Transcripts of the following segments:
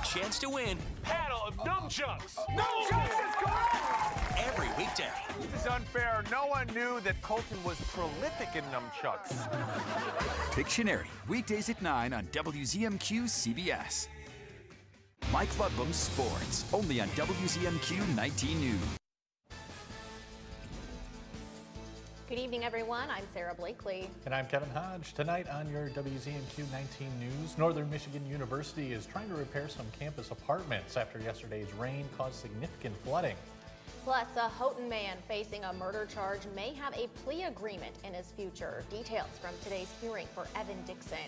chance to win Paddle of nunchucks. Nunchucks is correct! every weekday. This is unfair. No one knew that Colton was prolific in nunchucks. Pictionary, weekdays at 9 on WZMQ CBS. Mike Ludbum's Sports, only on WZMQ 19 News. Good evening, everyone. I'm Sarah Blakely. And I'm Kevin Hodge. Tonight on your WZMQ 19 News, Northern Michigan University is trying to repair some campus apartments after yesterday's rain caused significant flooding. Plus, a Houghton man facing a murder charge may have a plea agreement in his future. Details from today's hearing for Evan Dixon.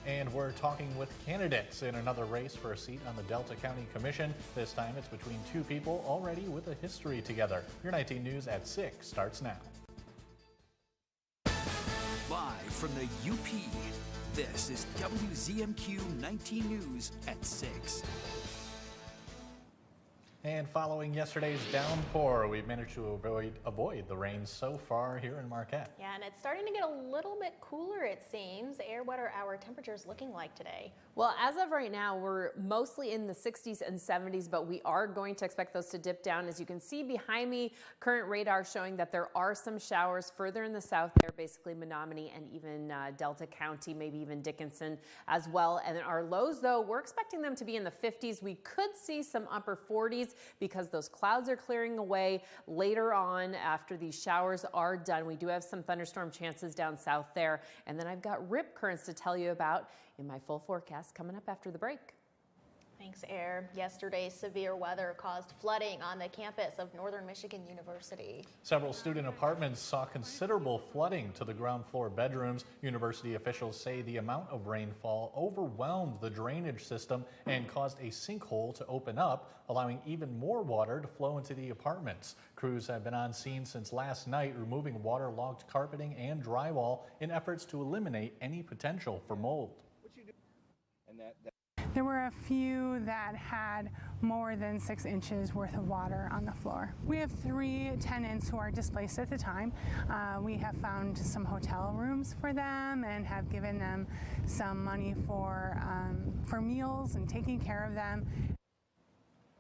And we're talking with candidates in another race for a seat on the Delta County Commission. This time it's between two people already with a history together. Your 19 News at 6 starts now. Live from the UP, this is WZMQ 19 News at 6. And following yesterday's downpour, we've managed to avoid the rain so far here in Marquette. Yeah, and it's starting to get a little bit cooler, it seems. Air, what are our temperatures looking like today? Well, as of right now, we're mostly in the 60s and 70s, but we are going to expect those to dip down. As you can see behind me, current radar showing that there are some showers further in the south there, basically Menominee and even Delta County, maybe even Dickinson as well. And our lows, though, we're expecting them to be in the 50s. We could see some upper 40s because those clouds are clearing away later on after these showers are done. We do have some thunderstorm chances down south there. And then I've got rip currents to tell you about in my full forecast coming up after the break. Thanks, Air. Yesterday's severe weather caused flooding on the campus of Northern Michigan University. Several student apartments saw considerable flooding to the ground floor bedrooms. University officials say the amount of rainfall overwhelmed the drainage system and caused a sinkhole to open up, allowing even more water to flow into the apartments. Crews have been on scene since last night, removing waterlogged carpeting and drywall in efforts to eliminate any potential for mold. There were a few that had more than 6 inches worth of water on the floor. We have 3 tenants who are displaced at the time. We have found some hotel rooms for them and have given them some money for meals and taking care of them.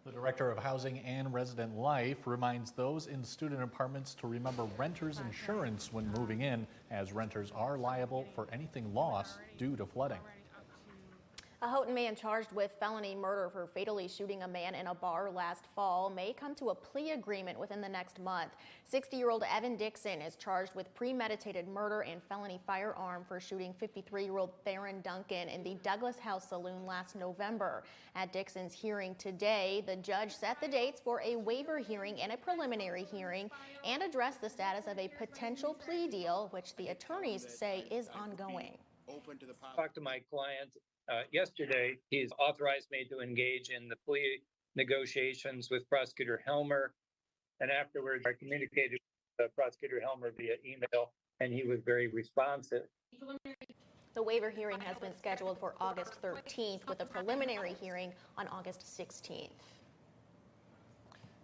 The Director of Housing and Resident Life reminds those in student apartments to remember renters insurance when moving in, as renters are liable for anything lost due to flooding. A Houghton man charged with felony murder for fatally shooting a man in a bar last fall may come to a plea agreement within the next month. 60-year-old Evan Dixon is charged with premeditated murder and felony firearm for shooting 53-year-old Theron Duncan in the Douglas House Saloon last November. At Dixon's hearing today, the judge set the dates for a waiver hearing and a preliminary hearing and addressed the status of a potential plea deal, which the attorneys say is ongoing. Talked to my client yesterday. He's authorized me to engage in the plea negotiations with Prosecutor Helmer. And afterwards, I communicated with Prosecutor Helmer via email, and he was very responsive. The waiver hearing has been scheduled for August 13th with a preliminary hearing on August 16th.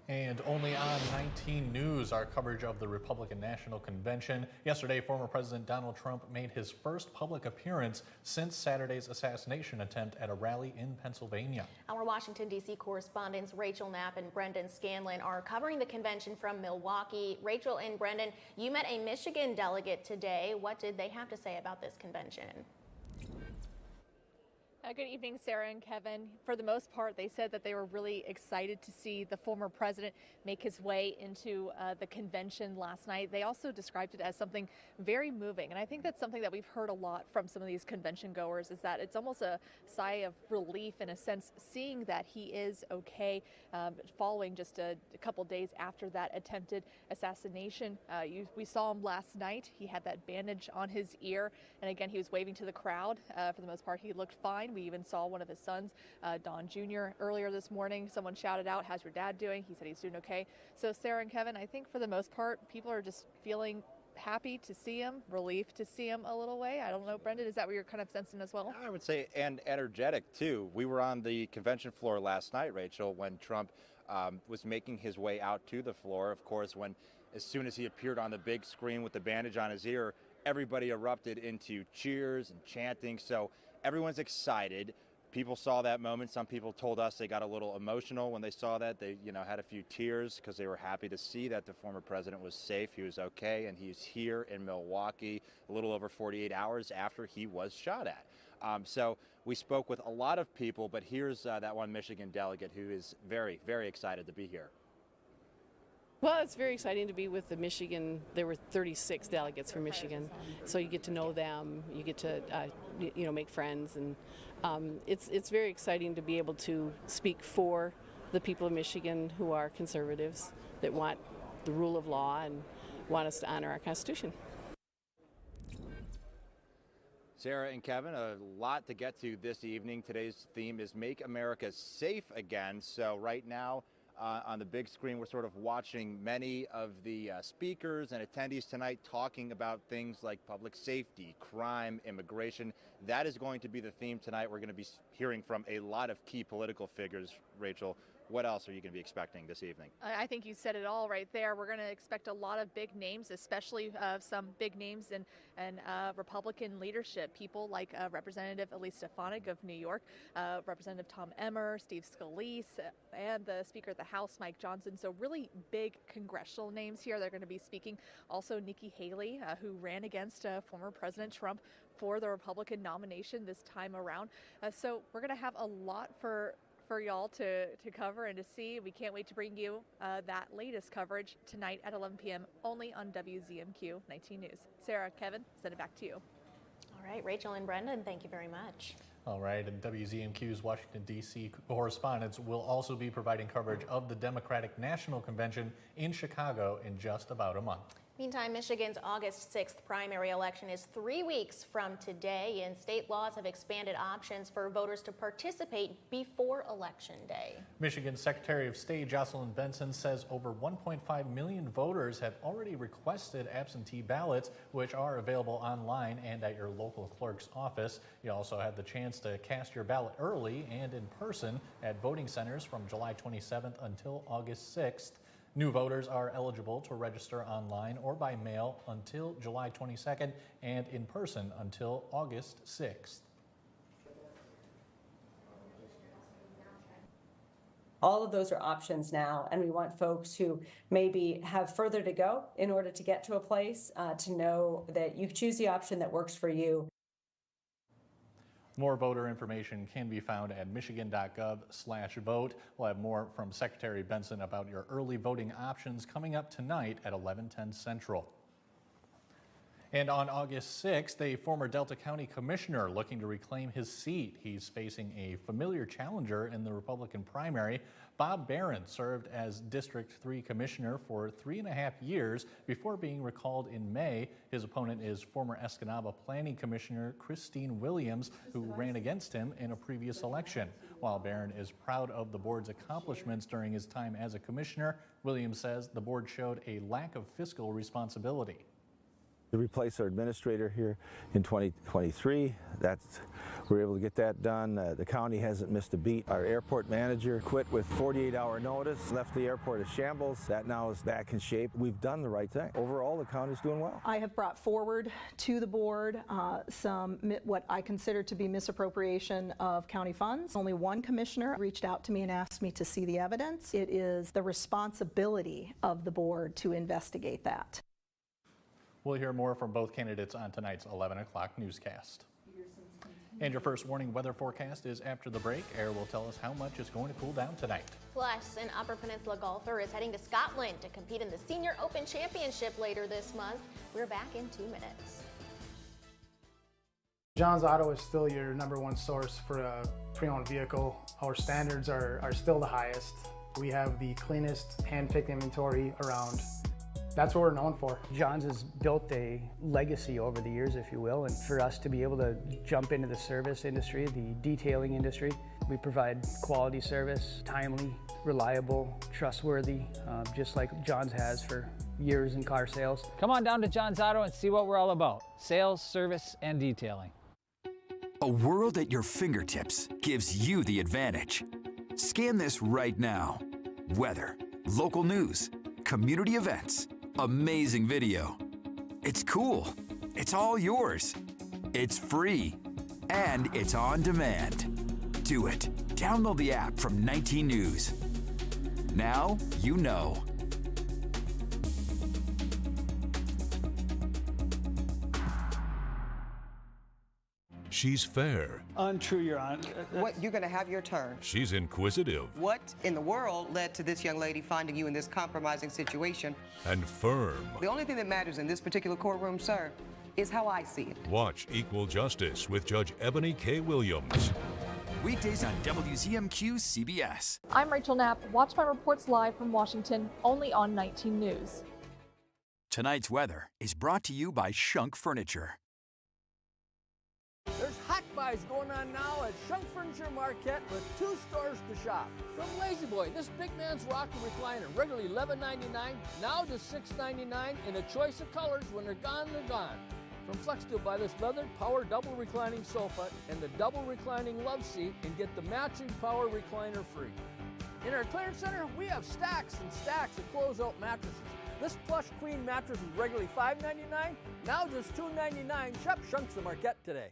And only on 19 News, our coverage of the Republican National Convention. Yesterday, former President Donald Trump made his first public appearance since Saturday's assassination attempt at a rally in Pennsylvania. Our Washington, D.C. correspondents Rachel Knapp and Brendan Scanlon are covering the convention from Milwaukee. Rachel and Brendan, you met a Michigan delegate today. What did they have to say about this convention? Good evening, Sarah and Kevin. For the most part, they said that they were really excited to see the former president make his way into the convention last night. They also described it as something very moving. And I think that's something that we've heard a lot from some of these convention goers, is that it's almost a sigh of relief in a sense, seeing that he is okay following just a couple days after that attempted assassination. We saw him last night. He had that bandage on his ear. And again, he was waving to the crowd. For the most part, he looked fine. We even saw one of his sons, Don Jr., earlier this morning. Someone shouted out, "How's your dad doing?" He said he's doing okay. So Sarah and Kevin, I think for the most part, people are just feeling happy to see him, relieved to see him a little way. I don't know, Brendan, is that what you're kind of sensing as well? I would say, and energetic too. We were on the convention floor last night, Rachel, when Trump was making his way out to the floor. Of course, as soon as he appeared on the big screen with the bandage on his ear, everybody erupted into cheers and chanting. So everyone's excited. people saw that moment. Some people told us they got a little emotional when they saw that. They, had a few tears because they were happy to see that the former president was safe. He was okay, and he's here in Milwaukee a little over 48 hours after he was shot at. So we spoke with a lot of people, but here's that one Michigan delegate who is very, very excited to be here. Well, it's very exciting to be with the Michigan. There were 36 delegates from Michigan, so you get to know them, you get to make friends, and it's very exciting to be able to speak for the people of Michigan who are conservatives, that want the rule of law and want us to honor our Constitution. Sarah and Kevin, a lot to get to this evening. Today's theme is Make America Safe Again. So right now, on the big screen, we're sort of watching many of the speakers and attendees tonight talking about things like public safety, crime, immigration. That is going to be the theme tonight. We're going to be hearing from a lot of key political figures. Rachel, what else are you going to be expecting this evening? I think you said it all right there. We're going to expect a lot of big names, especially some big names in Republican leadership. People like Representative Elise Stefanik of New York, Representative Tom Emmer, Steve Scalise, and the Speaker of the House, Mike Johnson. So really big congressional names here. They're going to be speaking. Also Nikki Haley, who ran against former President Trump for the Republican nomination this time around. So we're going to have a lot for y'all to cover and to see. We can't wait to bring you that latest coverage tonight at 11 p.m. only on WZMQ 19 News. Sarah, Kevin, send it back to you. All right, Rachel and Brendan, thank you very much. All right, and WZMQ's Washington, D.C. correspondents will also be providing coverage of the Democratic National Convention in Chicago in just about a month. Meantime, Michigan's August 6th primary election is 3 weeks from today, and state laws have expanded options for voters to participate before Election Day. Michigan Secretary of State Jocelyn Benson says over 1.5 million voters have already requested absentee ballots, which are available online and at your local clerk's office. You also have the chance to cast your ballot early and in person at voting centers from July 27th until August 6th. New voters are eligible to register online or by mail until July 22nd and in person until August 6th. All of those are options now, and we want folks who maybe have further to go in order to get to a place to know that you choose the option that works for you. More voter information can be found at michigan.gov/vote. We'll have more from Secretary Benson about your early voting options coming up tonight at 11:10 Central. And on August 6th, a former Delta County commissioner looking to reclaim his seat. He's facing a familiar challenger in the Republican primary. Bob Barron served as District 3 commissioner for 3.5 years before being recalled in May. His opponent is former Escanaba Planning Commissioner Christine Williams, who ran against him in a previous election. While Barron is proud of the board's accomplishments during his time as a commissioner, Williams says the board showed a lack of fiscal responsibility. To replace our administrator here in 2023. We're able to get that done. The county hasn't missed a beat. Our airport manager quit with 48-hour notice, left the airport a shambles. That now is back in shape. We've done the right thing. Overall, the county's doing well. I have brought forward to the board some what I consider to be misappropriation of county funds. Only one commissioner reached out to me and asked me to see the evidence. It is the responsibility of the board to investigate that. We'll hear more from both candidates on tonight's 11 o'clock newscast. And your first warning weather forecast is after the break. Air will tell us how much is going to cool down tonight. Plus, an Upper Peninsula golfer is heading to Scotland to compete in the Senior Open Championship later this month. We're back in 2 minutes. John's Auto is still your #1 source for a pre-owned vehicle. Our standards are still the highest. We have the cleanest hand-picked inventory around. That's what we're known for. John's has built a legacy over the years, if you will, and for us to be able to jump into the service industry, the detailing industry, we provide quality service, timely, reliable, trustworthy, just like John's has for years in car sales. Come on down to John's Auto and see what we're all about. Sales, service, and detailing. A world at your fingertips gives you the advantage. Scan this right now. Weather, local news, community events, amazing video. It's cool. It's all yours. It's free. And it's on demand. Do it. Download the app from 19 News. Now you know. She's fair. Untrue, Your Honor. What, you're going to have your turn. She's inquisitive. What in the world led to this young lady finding you in this compromising situation? And firm. The only thing that matters in this particular courtroom, sir, is how I see it. Watch Equal Justice with Judge Ebony K. Williams. Weekdays on WZMQ CBS. I'm Rachel Knapp. Watch my reports live from Washington, only on 19 News. Tonight's weather is brought to you by Shunk Furniture. There's hot buys going on now at Shunk Furniture Marquette with 2 stores to shop. From Lazy Boy, this big man's rocker recliner, regularly $11.99, now just $6.99 in a choice of colors. When they're gone, they're gone. From FlexSteel, buy this leather power double reclining sofa and the double reclining love seat and get the matching power recliner free. In our clearance center, we have stacks and stacks of closeout mattresses. This plush queen mattress is regularly $5.99, now just $2.99. Shop Shunks of Marquette today.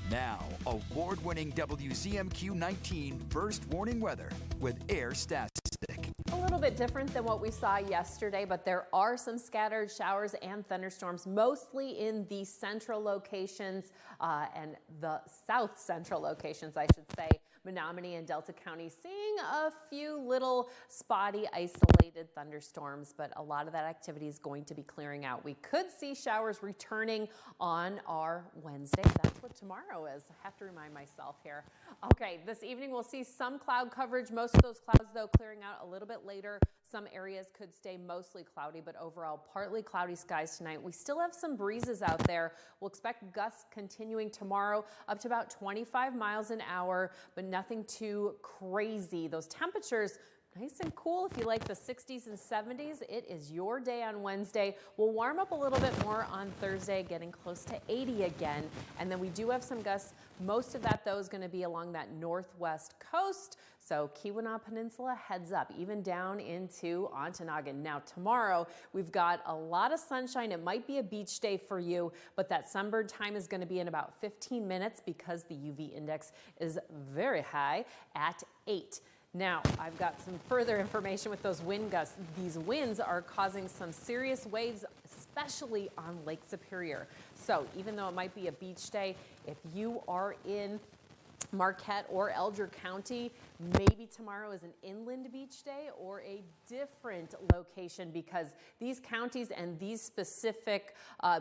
Now, award-winning WZMQ 19 first warning weather with Air Statistic. A little bit different than what we saw yesterday, but there are some scattered showers and thunderstorms, mostly in the central locations and the south central locations, I should say. Menominee and Delta County seeing a few little spotty isolated thunderstorms, but a lot of that activity is going to be clearing out. We could see showers returning on our Wednesday. That's what tomorrow is. I have to remind myself here. Okay, this evening we'll see some cloud coverage. Most of those clouds, though, clearing out a little bit later. Some areas could stay mostly cloudy, but overall partly cloudy skies tonight. We still have some breezes out there. We'll expect gusts continuing tomorrow up to about 25 miles an hour, but nothing too crazy. Those temperatures nice and cool. If you like the 60s and 70s, it is your day on Wednesday. We'll warm up a little bit more on Thursday, getting close to 80 again. And then we do have some gusts. Most of that, though, is going to be along that northwest coast. So Keweenaw Peninsula heads up, even down into Ontonagon. Now, tomorrow, we've got a lot of sunshine. It might be a beach day for you, but that sunburn time is going to be in about 15 minutes because the UV index is very high at 8. Now, I've got some further information with those wind gusts. These winds are causing some serious waves, especially on Lake Superior. So even though it might be a beach day, if you are in Marquette or Elger County, maybe tomorrow is an inland beach day or a different location because these counties and these specific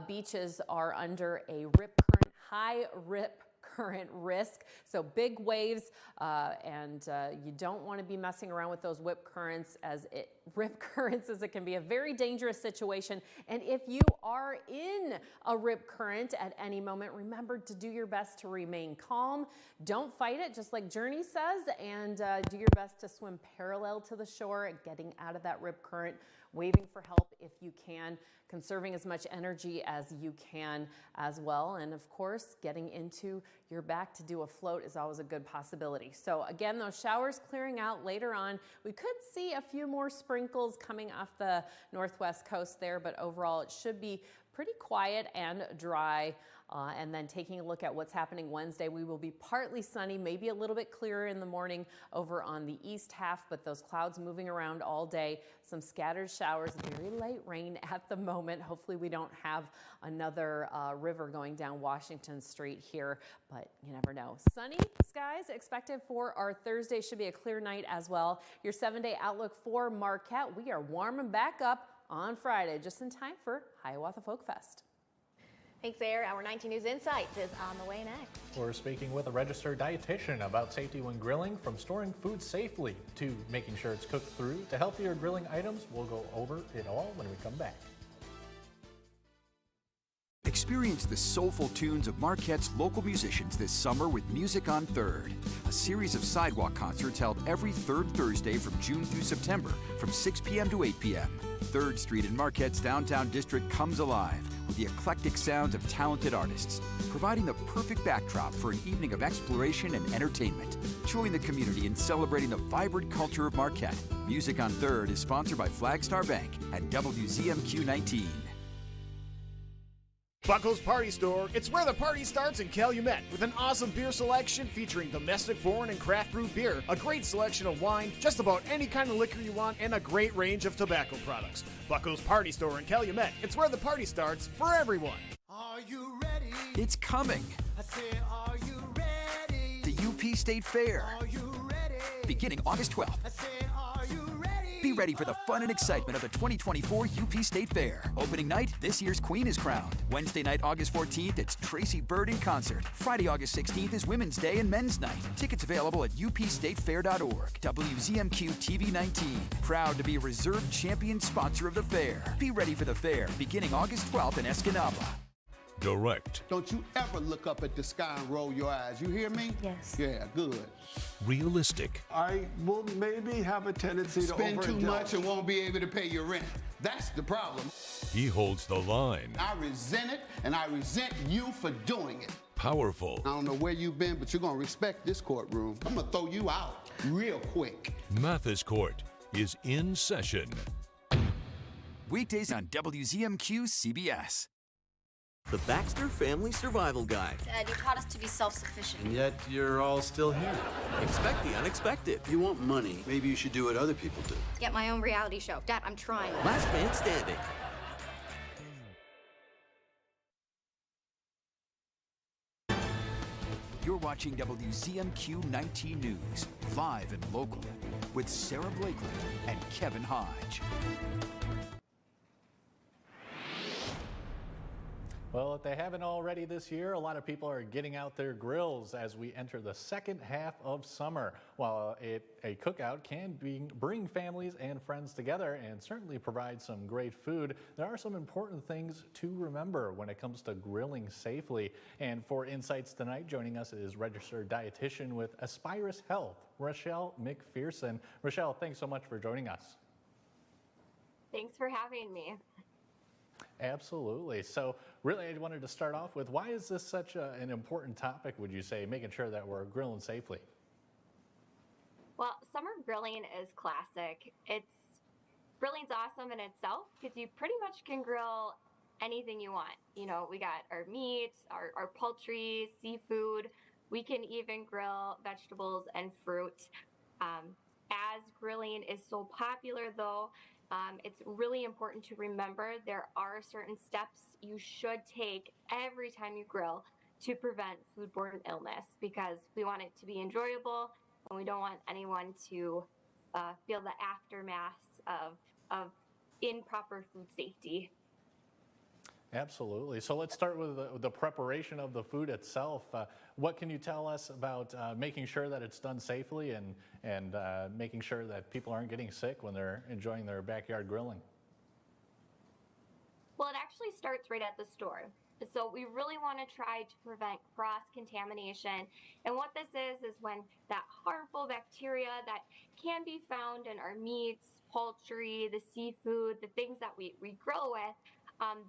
beaches are under a rip current, high rip current risk. So big waves and you don't want to be messing around with those rip currents as it can be a very dangerous situation. And if you are in a rip current at any moment, remember to do your best to remain calm. Don't fight it, just like Journey says, and do your best to swim parallel to the shore, getting out of that rip current, waving for help if you can, conserving as much energy as you can as well. And of course, getting into your back to do a float is always a good possibility. So again, those showers clearing out later on. We could see a few more sprinkles coming off the northwest coast there, but overall it should be pretty quiet and dry. And then taking a look at what's happening Wednesday, we will be partly sunny, maybe a little bit clearer in the morning over on the east half, but those clouds moving around all day. Some scattered showers, very light rain at the moment. Hopefully we don't have another river going down Washington Street here, but you never know. Sunny skies expected for our Thursday. Should be a clear night as well. Your 7-day outlook for Marquette. We are warming back up on Friday, just in time for Hiawatha Folk Fest. Thanks, Air. Our 19 News Insights is on the way next. We're speaking with a registered dietitian about safety when grilling, from storing food safely to making sure it's cooked through to healthier grilling items. We'll go over it all when we come back. Experience the soulful tunes of Marquette's local musicians this summer with Music on 3rd, a series of sidewalk concerts held every third Thursday from June through September from 6 p.m. to 8 p.m. 3rd Street in Marquette's downtown district comes alive with the eclectic sounds of talented artists, providing the perfect backdrop for an evening of exploration and entertainment. Join the community in celebrating the vibrant culture of Marquette. Music on 3rd is sponsored by Flagstar Bank and WZMQ 19. Buckles Party Store, it's where the party starts in Calumet, with an awesome beer selection featuring domestic, foreign, and craft brew beer, a great selection of wine, just about any kind of liquor you want, and a great range of tobacco products. Buckles Party Store in Calumet, it's where the party starts for everyone. Are you ready? It's coming. I say, are you ready? The UP State Fair. Are you ready? Beginning August 12th. I say, are you ready? Be ready for the fun and excitement of the 2024 UP State Fair. Opening night, this year's Queen is crowned. Wednesday night, August 14th, it's Tracy Bird in concert. Friday, August 16th is Women's Day and Men's Night. Tickets available at upstatefair.org. WZMQ TV 19, proud to be a reserved champion sponsor of the fair. Be ready for the fair, beginning August 12th in Escanaba. Direct. Don't you ever look up at the sky and roll your eyes. You hear me? Yes. Yeah, good. Realistic. I will maybe have a tendency to spend too much and won't be able to pay your rent. That's the problem. He holds the line. I resent it, and I resent you for doing it. Powerful. I don't know where you've been, but you're going to respect this courtroom. I'm going to throw you out real quick. Mathis Court is in session. Weekdays on WZMQ CBS. The Baxter Family Survival Guide. Dad, you taught us to be self-sufficient. And yet you're all still here. Expect the unexpected. You want money, maybe you should do what other people do. Get my own reality show. Dad, I'm trying. Last Man Standing. You're watching WZMQ 19 News, live and local, with Sarah Blakely and Kevin Hodge. Well, if they haven't already this year, a lot of people are getting out their grills as we enter the second half of summer. While a cookout can bring families and friends together and certainly provide some great food, there are some important things to remember when it comes to grilling safely. And for insights tonight, joining us is registered dietitian with Aspirus Health, Rochelle McPherson. Rochelle, thanks so much for joining us. Thanks for having me. Absolutely. So really, I wanted to start off with, why is this such an important topic, would you say, making sure that we're grilling safely? Well, summer grilling is classic. Grilling's awesome in itself because you pretty much can grill anything you want. You know, we got our meat, our poultry, seafood. We can even grill vegetables and fruit. As grilling is so popular, though, it's really important to remember there are certain steps you should take every time you grill to prevent foodborne illness, because we want it to be enjoyable and we don't want anyone to feel the aftermath of improper food safety. Absolutely. So let's start with the preparation of the food itself. What can you tell us about making sure that it's done safely and making sure that people aren't getting sick when they're enjoying their backyard grilling? Well, it actually starts right at the store. So we really want to try to prevent cross-contamination. And what this is when that harmful bacteria that can be found in our meats, poultry, the seafood, the things that we grill with,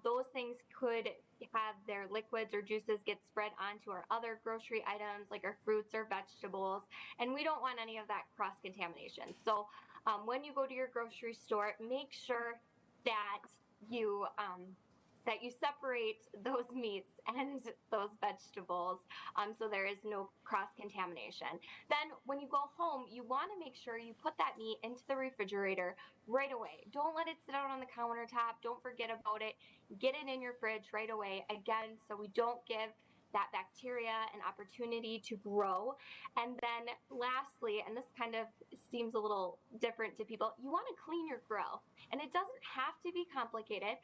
those things could have their liquids or juices get spread onto our other grocery items like our fruits or vegetables, and we don't want any of that cross-contamination. So when you go to your grocery store, make sure that you separate those meats and those vegetables so there is no cross-contamination. Then when you go home, you want to make sure you put that meat into the refrigerator right away. Don't let it sit out on the countertop. Don't forget about it. Get it in your fridge right away, again, so we don't give that bacteria an opportunity to grow. And then lastly, and this kind of seems a little different to people, you want to clean your grill. And it doesn't have to be complicated.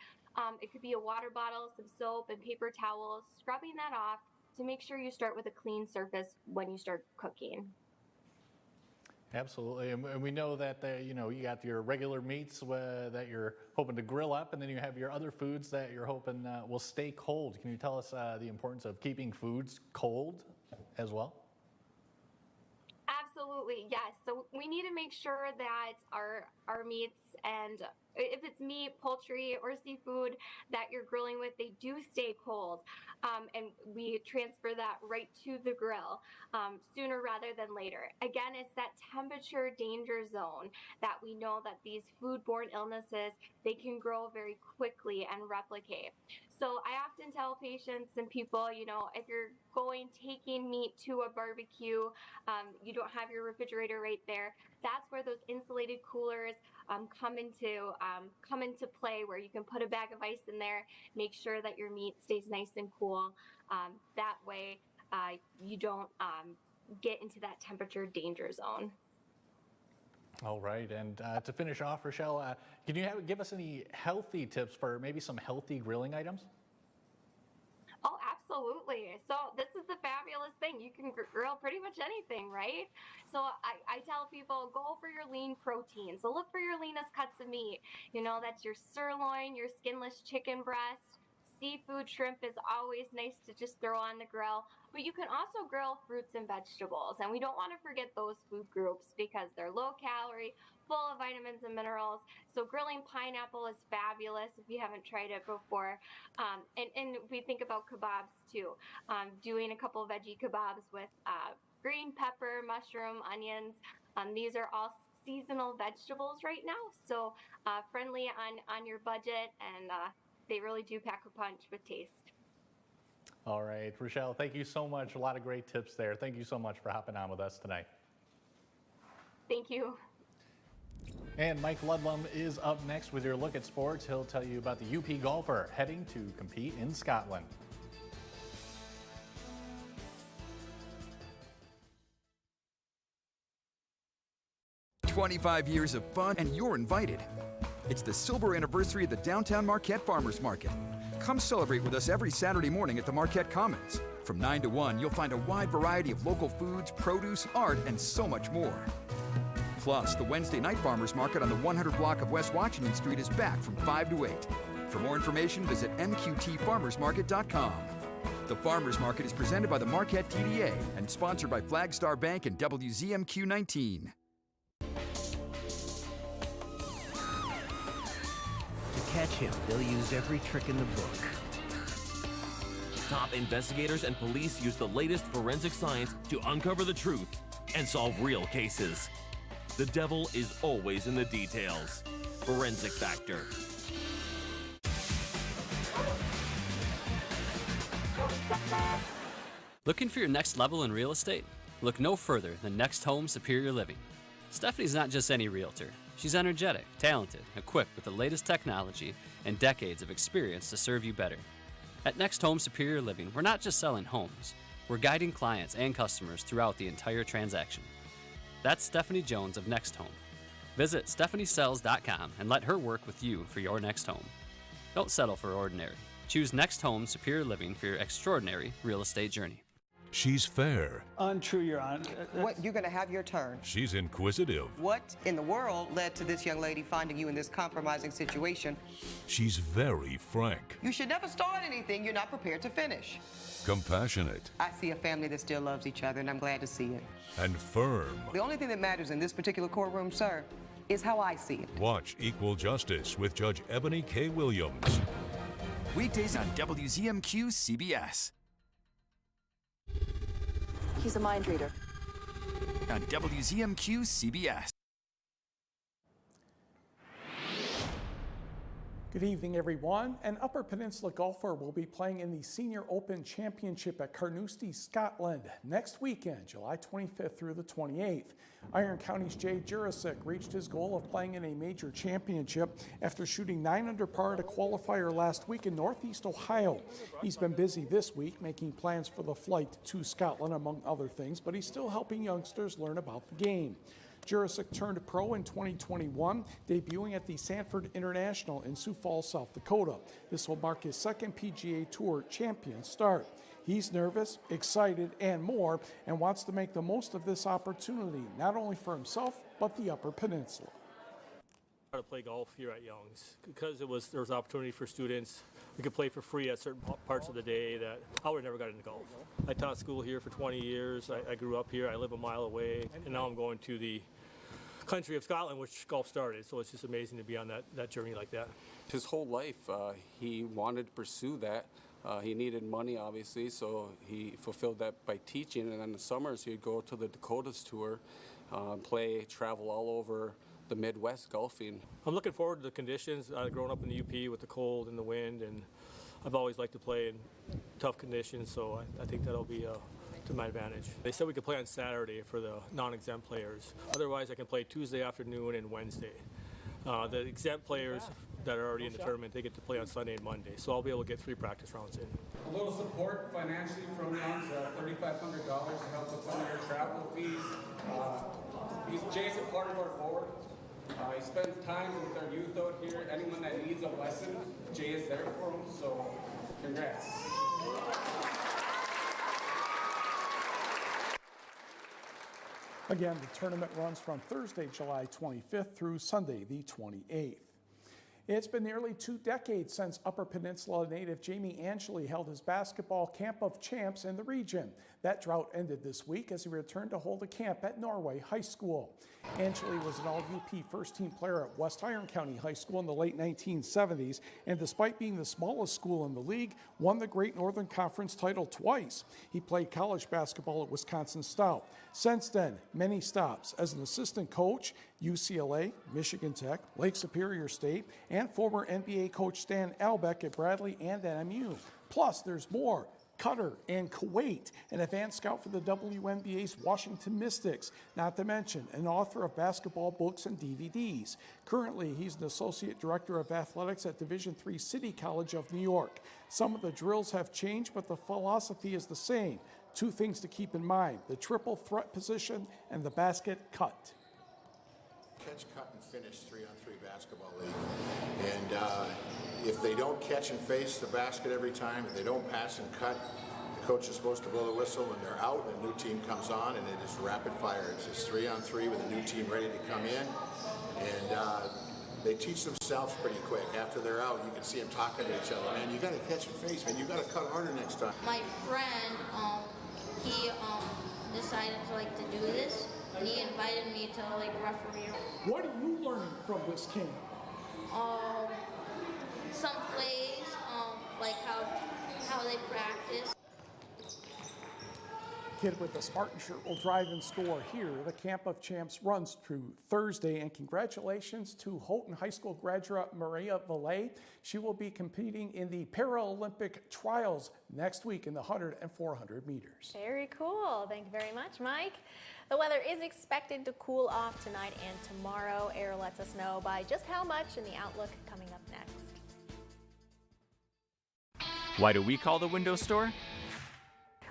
It could be a water bottle, some soap, and paper towels, scrubbing that off to make sure you start with a clean surface when you start cooking. Absolutely, and we know that you got your regular meats that you're hoping to grill up, and then you have your other foods that you're hoping will stay cold. Can you tell us the importance of keeping foods cold as well? Absolutely, yes. So we need to make sure that our meats and if it's meat, poultry, or seafood that you're grilling with, they do stay cold. And we transfer that right to the grill sooner rather than later. Again, it's that temperature danger zone that we know that these foodborne illnesses, they can grow very quickly and replicate. So I often tell patients and people, you know, if you're taking meat to a barbecue, you don't have your refrigerator right there, that's where those insulated coolers come into play, where you can put a bag of ice in there, make sure that your meat stays nice and cool. That way you don't get into that temperature danger zone. All right, and to finish off, Rochelle, can you give us any healthy tips for maybe some healthy grilling items? Oh, absolutely. So this is the fabulous thing. You can grill pretty much anything, right? So I tell people, go for your lean protein. So look for your leanest cuts of meat. You know, that's your sirloin, your skinless chicken breast. Seafood, shrimp is always nice to just throw on the grill. But you can also grill fruits and vegetables. And we don't want to forget those food groups because they're low calorie, full of vitamins and minerals. So grilling pineapple is fabulous if you haven't tried it before. And we think about kebabs too. Doing a couple of veggie kebabs with green pepper, mushroom, onions. These are all seasonal vegetables right now. So friendly on your budget, and they really do pack a punch with taste. All right, Rochelle, thank you so much. A lot of great tips there. Thank you so much for hopping on with us tonight. Thank you. And Mike Ludlum is up next with your look at sports. He'll tell you about the UP golfer heading to compete in Scotland. "25 years of fun and you're invited. It's the silver anniversary of the Downtown Marquette Farmers Market. Come celebrate with us every Saturday morning at the Marquette Commons. From 9 to 1, you'll find a wide variety of local foods, produce, art, and so much more. Plus, the Wednesday night farmers market on the 100 block of West Washington Street is back from 5 to 8. For more information, visit mqtfarmersmarket.com. The Farmers Market is presented by the Marquette TDA and sponsored by Flagstar Bank and WZMQ 19. To catch him, they'll use every trick in the book. Top investigators and police use the latest forensic science to uncover the truth and solve real cases. The devil is always in the details. Forensic Factor. Looking for your next level in real estate? Look no further than Next Home Superior Living. Stephanie's not just any realtor. She's energetic, talented, equipped with the latest technology and decades of experience to serve you better. At Next Home Superior Living, we're not just selling homes, we're guiding clients and customers throughout the entire transaction. That's Stephanie Jones of Next Home. Visit stephaniesells.com and let her work with you for your next home. Don't settle for ordinary. Choose Next Home Superior Living for your extraordinary real estate journey. She's fair. Untrue, Your Honor. What, you're going to have your turn. She's inquisitive. What in the world led to this young lady finding you in this compromising situation? She's very frank. You should never start anything you're not prepared to finish. Compassionate. I see a family that still loves each other, and I'm glad to see it. And firm. The only thing that matters in this particular courtroom, sir, is how I see it. Watch Equal Justice with Judge Ebony K. Williams. Weekdays on WZMQ CBS. He's a mind reader. On WZMQ CBS. Good evening, everyone. An Upper Peninsula golfer will be playing in the Senior Open Championship at Carnoustie, Scotland next weekend, July 25th through the 28th. Iron County's Jay Jurasik reached his goal of playing in a major championship after shooting 9 under par at a qualifier last week in Northeast Ohio. He's been busy this week making plans for the flight to Scotland, among other things, but he's still helping youngsters learn about the game. Jurasik turned pro in 2021, debuting at the Sanford International in Sioux Falls, South Dakota. This will mark his second PGA Tour champion start. He's nervous, excited, and more, and wants to make the most of this opportunity, not only for himself, but the Upper Peninsula. To play golf here at Young's because there was opportunity for students. We could play for free at certain parts of the day that I would have never got into golf. I taught school here for 20 years. I grew up here. I live a mile away, and now I'm going to the country of Scotland, which golf started. So it's just amazing to be on that journey like that. His whole life, he wanted to pursue that. He needed money, obviously, so he fulfilled that by teaching. And in the summers, he'd go to the Dakotas tour, travel all over the Midwest golfing. I'm looking forward to the conditions. Growing up in the UP with the cold and the wind, and I've always liked to play in tough conditions, so I think that'll be to my advantage. They said we could play on Saturday for the non-exempt players. Otherwise, I can play Tuesday afternoon and Wednesday. The exempt players that are already in the tournament, they get to play on Sunday and Monday, so I'll be able to get 3 practice rounds in. A little support financially from Young's, $3,500 to help with some of their travel fees. Jay's a part of our board. He spends time with our youth out here. Anyone that needs a lesson, Jay is there for them, so congrats. Again, the tournament runs from Thursday, July 25th through Sunday, the 28th. It's been nearly 2 decades since Upper Peninsula native Jamie Angeli held his basketball Camp of Champs in the region. That drought ended this week as he returned to hold a camp at Norway High School. Angeli was an all-UP first-team player at West Iron County High School in the late 1970s, and despite being the smallest school in the league, won the Great Northern Conference title twice. He played college basketball at Wisconsin Stout. Since then, many stops as an assistant coach, UCLA, Michigan Tech, Lake Superior State, and former NBA coach Stan Albeck at Bradley and NMU. Plus, there's more. Qatar and Kuwait, an advanced scout for the WNBA's Washington Mystics, not to mention an author of basketball books and DVDs. Currently, he's an associate director of athletics at Division III City College of New York. Some of the drills have changed, but the philosophy is the same. 2 things to keep in mind: the triple threat position and the basket cut. Catch, cut, and finish 3-on-3 basketball league. And if they don't catch and face the basket every time, if they don't pass and cut, the coach is supposed to blow the whistle when they're out and a new team comes on, and it is rapid fire. It's just 3-on-3 with a new team ready to come in. And they teach themselves pretty quick. After they're out, you can see them talking to each other. Man, you got to catch and face, man. You got to cut harder next time. My friend, he decided to do this. He invited me to referee. What are you learning from this camp? Some plays, how they practice. Kid with the Spartan shirt will drive and score here. The Camp of Champs runs through Thursday, and congratulations to Houghton High School graduate Maria Valle. She will be competing in the Paralympic trials next week in the 100 and 400 meters. Very cool. Thank you very much, Mike. The weather is expected to cool off tonight and tomorrow. Air lets us know by just how much in the outlook coming up next. Why do we call the window store?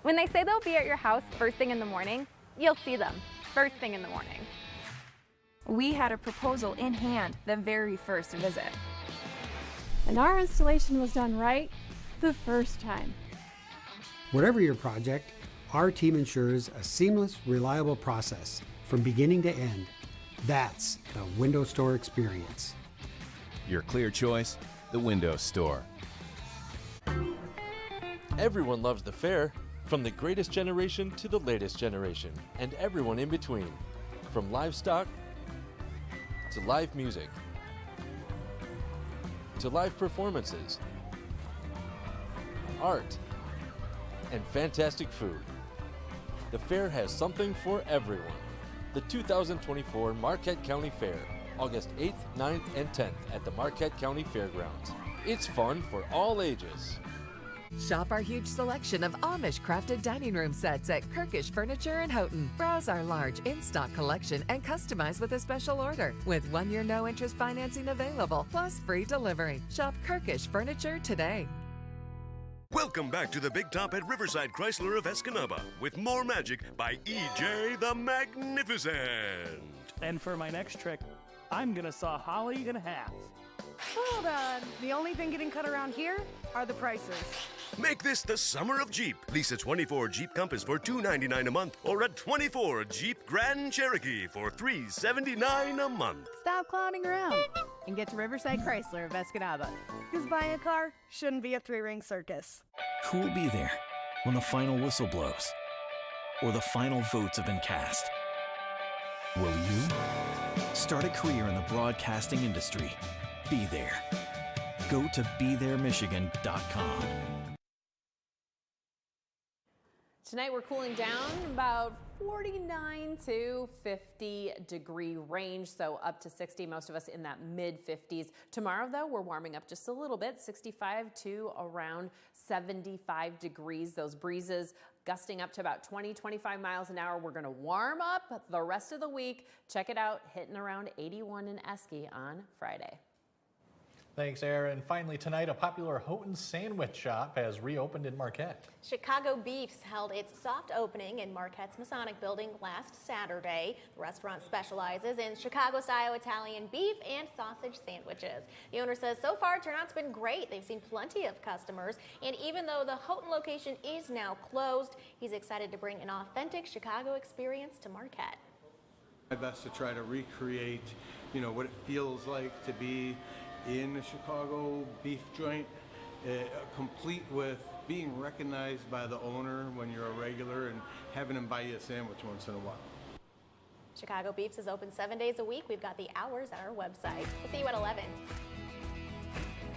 When they say they'll be at your house first thing in the morning, you'll see them first thing in the morning. We had a proposal in hand the very first visit. And our installation was done right the first time. Whatever your project, our team ensures a seamless, reliable process from beginning to end. That's the window store experience. Your clear choice, the window store. Everyone loves the fair, from the greatest generation to the latest generation, and everyone in between. From livestock to live music to live performances, art, and fantastic food. The fair has something for everyone. The 2024 Marquette County Fair, August 8th, 9th, and 10th at the Marquette County Fairgrounds. It's fun for all ages. Shop our huge selection of Amish crafted dining room sets at Kirkish Furniture in Houghton. Browse our large in-stock collection and customize with a special order with 1-year no-interest financing available, plus free delivery. Shop Kirkish Furniture today. Welcome back to the Big Top at Riverside Chrysler of Escanaba with more magic by EJ the Magnificent. And for my next trick, I'm gonna saw Holly in half. Hold on. The only thing getting cut around here are the prices. Make this the summer of Jeep. Lease a 24 Jeep Compass for $299 a month or a 24 Jeep Grand Cherokee for $379 a month. Stop clowning around and get to Riverside Chrysler of Escanaba. Because buying a car shouldn't be a 3-ring circus. Who will be there when the final whistle blows or the final votes have been cast? Will you? start a career in the broadcasting industry. Be there. Go to BeThereMichigan.com. Tonight we're cooling down about 49 to 50 degree range, so up to 60, most of us in that mid 50s. Tomorrow though, we're warming up just a little bit, 65 to around 75 degrees. Those breezes gusting up to about 20-25 miles an hour. We're going to warm up the rest of the week. Check it out, hitting around 81 in Esky on Friday. Thanks, Aaron. Finally tonight, a popular Houghton sandwich shop has reopened in Marquette. Chicago Beefs held its soft opening in Marquette's Masonic Building last Saturday. The restaurant specializes in Chicago-style Italian beef and sausage sandwiches. The owner says so far turnout's been great. They've seen plenty of customers, and even though the Houghton location is now closed, he's excited to bring an authentic Chicago experience to Marquette. My best to try to recreate, what it feels like to be in a Chicago beef joint, complete with being recognized by the owner when you're a regular and having him buy you a sandwich once in a while. Chicago Beefs is open 7 days a week. We've got the hours at our website. We'll see you at 11.